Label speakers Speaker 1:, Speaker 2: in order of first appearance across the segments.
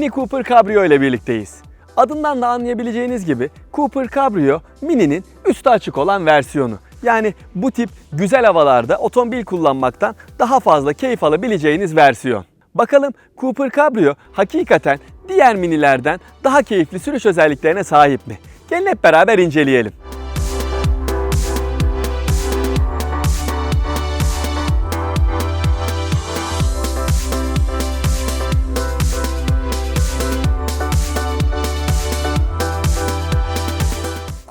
Speaker 1: Mini Cooper Cabrio ile birlikteyiz. Adından da anlayabileceğiniz gibi Cooper Cabrio Mini'nin üstü açık olan versiyonu. Yani bu tip güzel havalarda otomobil kullanmaktan daha fazla keyif alabileceğiniz versiyon. Bakalım Cooper Cabrio hakikaten diğer Mini'lerden daha keyifli sürüş özelliklerine sahip mi? Gelin hep beraber inceleyelim.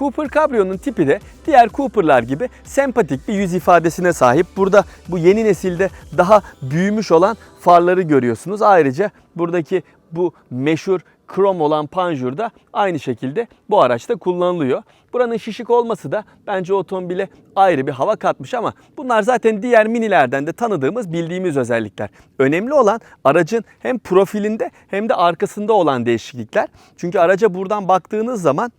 Speaker 1: Cooper Cabrio'nun tipi de diğer Cooper'lar gibi sempatik bir yüz ifadesine sahip. Burada bu yeni nesilde daha büyümüş olan farları görüyorsunuz. Ayrıca buradaki bu meşhur krom olan panjur da aynı şekilde bu araçta kullanılıyor. Buranın şişik olması da bence otomobile ayrı bir hava katmış ama bunlar zaten diğer Mini'lerden de tanıdığımız, bildiğimiz özellikler. Önemli olan aracın hem profilinde hem de arkasında olan değişiklikler. Çünkü araca buradan baktığınız zaman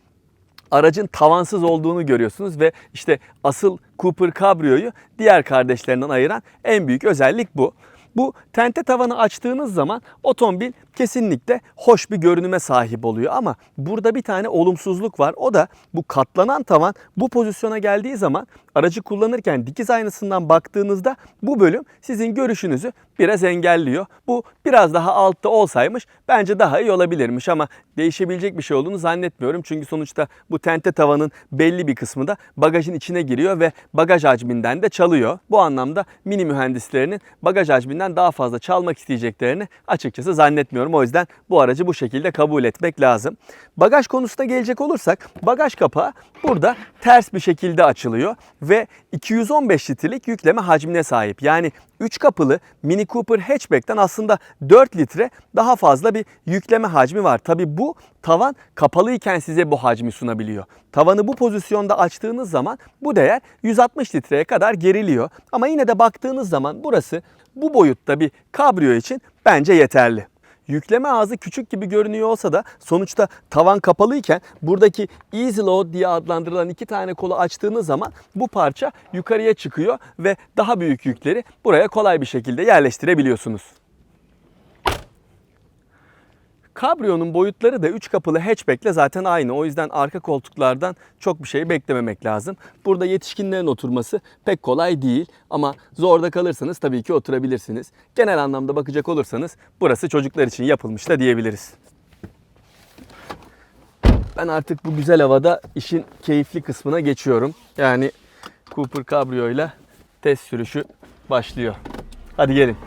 Speaker 1: aracın tavansız olduğunu görüyorsunuz ve işte asıl Cooper Cabrio'yu diğer kardeşlerinden ayıran en büyük özellik bu. Bu tente tavanı açtığınız zaman otomobil kesinlikle hoş bir görünüme sahip oluyor ama burada bir tane olumsuzluk var. O da bu katlanan tavan bu pozisyona geldiği zaman aracı kullanırken dikiz aynasından baktığınızda bu bölüm sizin görüşünüzü biraz engelliyor. Bu biraz daha altta olsaymış bence daha iyi olabilirmiş ama değişebilecek bir şey olduğunu zannetmiyorum. Çünkü sonuçta bu tente tavanın belli bir kısmı da bagajın içine giriyor ve bagaj hacminden de çalıyor. Bu anlamda Mini mühendislerinin bagaj hacminden daha fazla çalmak isteyeceklerini açıkçası zannetmiyorum. O yüzden bu aracı bu şekilde kabul etmek lazım. Bagaj konusuna gelecek olursak bagaj kapağı burada ters bir şekilde açılıyor ve 215 litrelik yükleme hacmine sahip. Yani 3 kapılı Mini Cooper hatchback'ten aslında 4 litre daha fazla bir yükleme hacmi var. Tabi bu tavan kapalıyken size bu hacmi sunabiliyor. Tavanı bu pozisyonda açtığınız zaman bu değer 160 litreye kadar geriliyor. Ama yine de baktığınız zaman burası bu boyutta bir kabrio için bence yeterli. Yükleme ağzı küçük gibi görünüyor olsa da sonuçta tavan kapalıyken buradaki Easy Load diye adlandırılan iki tane kolu açtığınız zaman bu parça yukarıya çıkıyor ve daha büyük yükleri buraya kolay bir şekilde yerleştirebiliyorsunuz. Cabrio'nun boyutları da 3 kapılı hatchback ile zaten aynı. O yüzden arka koltuklardan çok bir şey beklememek lazım. Burada yetişkinlerin oturması pek kolay değil ama zorda kalırsanız tabii ki oturabilirsiniz. Genel anlamda bakacak olursanız burası çocuklar için yapılmış da diyebiliriz. Ben artık bu güzel havada işin keyifli kısmına geçiyorum. Yani Cooper Cabrio ile test sürüşü başlıyor. Hadi gelin.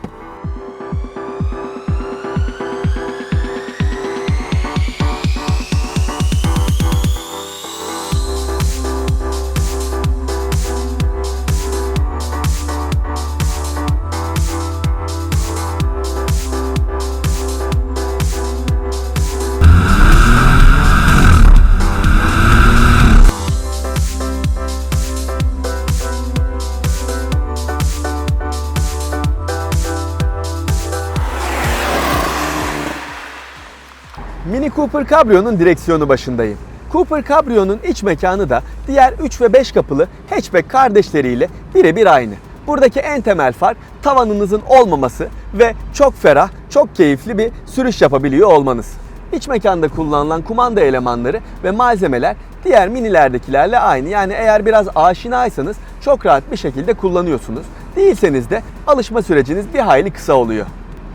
Speaker 1: Mini Cooper Cabrio'nun direksiyonu başındayım. Cooper Cabrio'nun iç mekanı da diğer 3 ve 5 kapılı hatchback kardeşleriyle birebir aynı. Buradaki en temel fark tavanınızın olmaması ve çok ferah, çok keyifli bir sürüş yapabiliyor olmanız. İç mekanda kullanılan kumanda elemanları ve malzemeler diğer Mini'lerdekilerle aynı. Yani eğer biraz aşinaysanız çok rahat bir şekilde kullanıyorsunuz. Değilseniz de alışma süreciniz bir hayli kısa oluyor.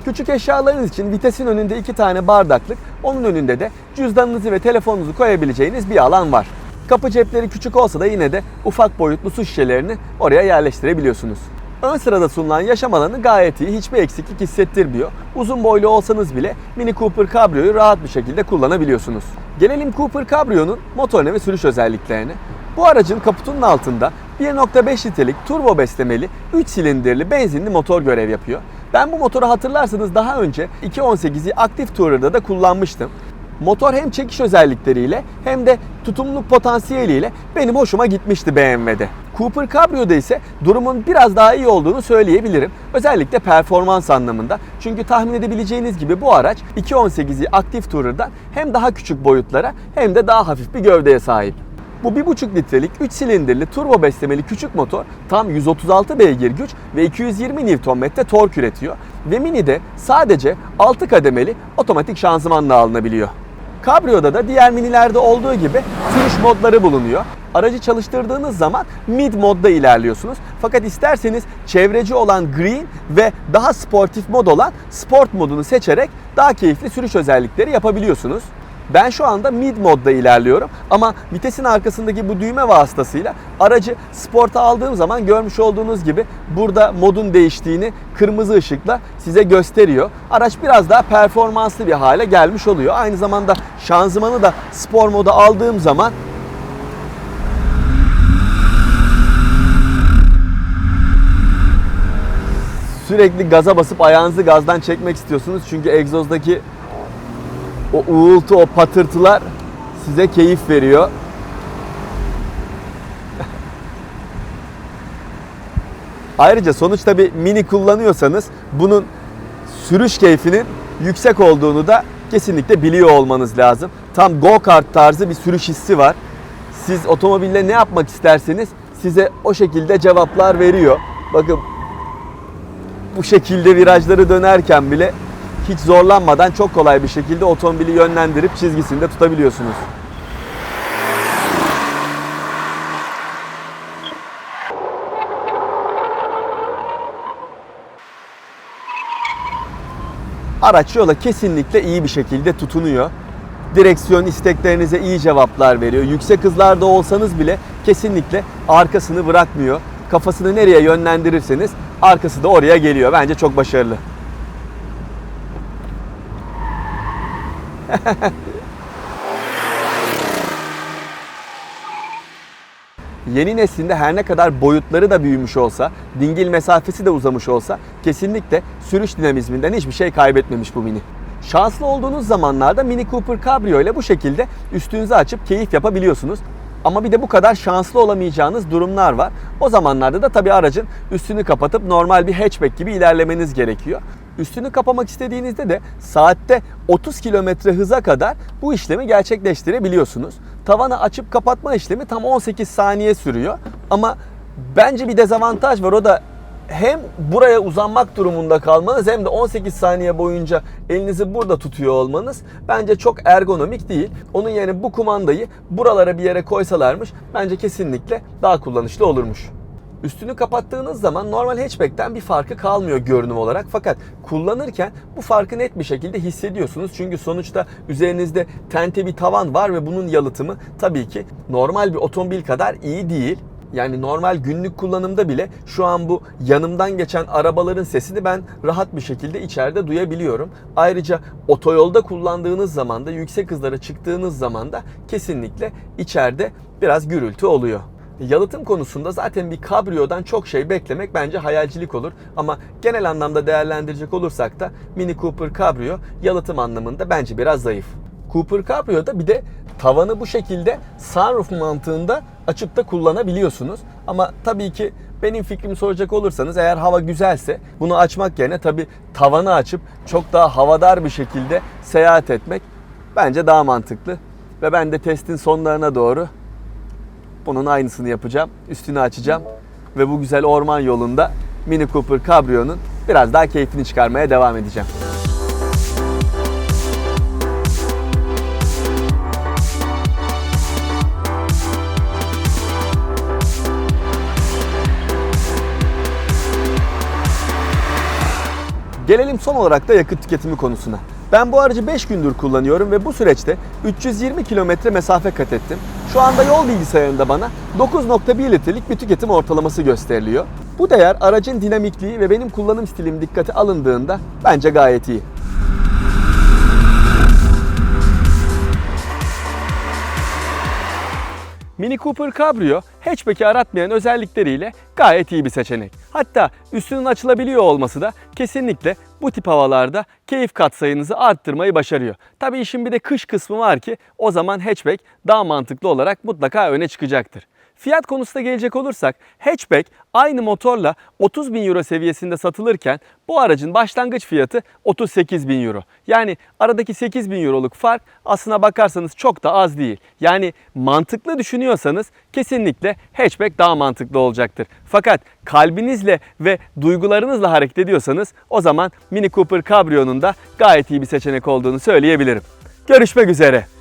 Speaker 1: Küçük eşyalarınız için vitesin önünde 2 tane bardaklık, onun önünde de cüzdanınızı ve telefonunuzu koyabileceğiniz bir alan var. Kapı cepleri küçük olsa da yine de ufak boyutlu su şişelerini oraya yerleştirebiliyorsunuz. Ön sırada sunulan yaşam alanı gayet iyi, hiçbir eksiklik hissettirmiyor. Uzun boylu olsanız bile Mini Cooper Cabrio'yu rahat bir şekilde kullanabiliyorsunuz. Gelelim Cooper Cabrio'nun motorine ve sürüş özelliklerine. Bu aracın kaputunun altında 1.5 litrelik turbo beslemeli 3 silindirli benzinli motor görev yapıyor. Ben bu motoru hatırlarsanız daha önce 2.18'i Active Tourer'da da kullanmıştım. Motor hem çekiş özellikleriyle hem de tutumluluk potansiyeliyle benim hoşuma gitmişti BMW'de. Cooper Cabrio'da ise durumun biraz daha iyi olduğunu söyleyebilirim. Özellikle performans anlamında. Çünkü tahmin edebileceğiniz gibi bu araç 2.18'i Active Tourer'dan hem daha küçük boyutlara hem de daha hafif bir gövdeye sahip. Bu 1.5 litrelik 3 silindirli turbo beslemeli küçük motor tam 136 beygir güç ve 220 Nm tork üretiyor. ve Mini'de sadece 6 kademeli otomatik şanzımanla alınabiliyor. Cabrio'da da diğer Mini'lerde olduğu gibi sürüş modları bulunuyor. Aracı çalıştırdığınız zaman mid modda ilerliyorsunuz. Fakat isterseniz çevreci olan green ve daha sportif mod olan sport modunu seçerek daha keyifli sürüş özellikleri yapabiliyorsunuz. Ben şu anda mid modda ilerliyorum ama vitesin arkasındaki bu düğme vasıtasıyla aracı sporta aldığım zaman görmüş olduğunuz gibi burada modun değiştiğini kırmızı ışıkla size gösteriyor. Araç biraz daha performanslı bir hale gelmiş oluyor. Aynı zamanda şanzımanı da spor moda aldığım zaman sürekli gaza basıp ayağınızı gazdan çekmek istiyorsunuz. Çünkü egzozdaki o uğultu, o patırtılar size keyif veriyor. Ayrıca sonuçta bir Mini kullanıyorsanız bunun sürüş keyfinin yüksek olduğunu da kesinlikle biliyor olmanız lazım. Tam go-kart tarzı bir sürüş hissi var. Siz otomobille ne yapmak isterseniz size o şekilde cevaplar veriyor. Bakın bu şekilde virajları dönerken bile hiç zorlanmadan çok kolay bir şekilde otomobili yönlendirip çizgisinde tutabiliyorsunuz. Araç yola kesinlikle iyi bir şekilde tutunuyor. Direksiyon isteklerinize iyi cevaplar veriyor. Yüksek hızlarda olsanız bile kesinlikle arkasını bırakmıyor. Kafasını nereye yönlendirirseniz arkası da oraya geliyor. Bence çok başarılı. Yeni neslinde her ne kadar boyutları da büyümüş olsa, dingil mesafesi de uzamış olsa kesinlikle sürüş dinamizminden hiçbir şey kaybetmemiş bu Mini. Şanslı olduğunuz zamanlarda Mini Cooper Cabrio ile bu şekilde üstünüzü açıp keyif yapabiliyorsunuz. Ama bir de bu kadar şanslı olamayacağınız durumlar var. O zamanlarda da tabii aracın üstünü kapatıp normal bir hatchback gibi ilerlemeniz gerekiyor. Üstünü kapamak istediğinizde de saatte 30 km hıza kadar bu işlemi gerçekleştirebiliyorsunuz. Tavanı açıp kapatma işlemi tam 18 saniye sürüyor. Ama bence bir dezavantaj var, o da hem buraya uzanmak durumunda kalmanız hem de 18 saniye boyunca elinizi burada tutuyor olmanız bence çok ergonomik değil. Onun yerine bu kumandayı buralara bir yere koysalarmış bence kesinlikle daha kullanışlı olurmuş. Üstünü kapattığınız zaman normal hatchback'ten bir farkı kalmıyor görünüm olarak, fakat kullanırken bu farkı net bir şekilde hissediyorsunuz. Çünkü sonuçta üzerinizde tente bir tavan var ve bunun yalıtımı tabii ki normal bir otomobil kadar iyi değil. Yani normal günlük kullanımda bile şu an bu yanımdan geçen arabaların sesini ben rahat bir şekilde içeride duyabiliyorum. Ayrıca otoyolda kullandığınız zaman da, yüksek hızlara çıktığınız zaman da kesinlikle içeride biraz gürültü oluyor. Yalıtım konusunda zaten bir Cabrio'dan çok şey beklemek bence hayalcilik olur. Ama genel anlamda değerlendirecek olursak da Mini Cooper Cabrio yalıtım anlamında bence biraz zayıf. Cooper Cabrio'da bir de tavanı bu şekilde sunroof mantığında açıp da kullanabiliyorsunuz. Ama tabii ki benim fikrimi soracak olursanız, eğer hava güzelse bunu açmak yerine tabii tavanı açıp çok daha havadar bir şekilde seyahat etmek bence daha mantıklı. Ve ben de testin sonlarına doğru bunun aynısını yapacağım. Üstünü açacağım ve bu güzel orman yolunda Mini Cooper Cabrio'nun biraz daha keyfini çıkarmaya devam edeceğim. Gelelim son olarak da yakıt tüketimi konusuna. Ben bu aracı 5 gündür kullanıyorum ve bu süreçte 320 kilometre mesafe kat ettim. Şu anda yol bilgisayarında bana 9.1 litrelik bir tüketim ortalaması gösteriliyor. Bu değer aracın dinamikliği ve benim kullanım stilim dikkate alındığında bence gayet iyi. Mini Cooper Cabrio, hatchback'i aratmayan özellikleriyle gayet iyi bir seçenek. Hatta üstünün açılabiliyor olması da kesinlikle bu tip havalarda keyif katsayınızı arttırmayı başarıyor. Tabii işin bir de kış kısmı var ki o zaman hatchback daha mantıklı olarak mutlaka öne çıkacaktır. Fiyat konusuna gelecek olursak hatchback aynı motorla 30 bin euro seviyesinde satılırken bu aracın başlangıç fiyatı 38 bin euro. Yani aradaki 8 bin euroluk fark aslına bakarsanız çok da az değil. Yani mantıklı düşünüyorsanız kesinlikle hatchback daha mantıklı olacaktır. Fakat kalbinizle ve duygularınızla hareket ediyorsanız o zaman Mini Cooper Cabrio'nun da gayet iyi bir seçenek olduğunu söyleyebilirim. Görüşmek üzere.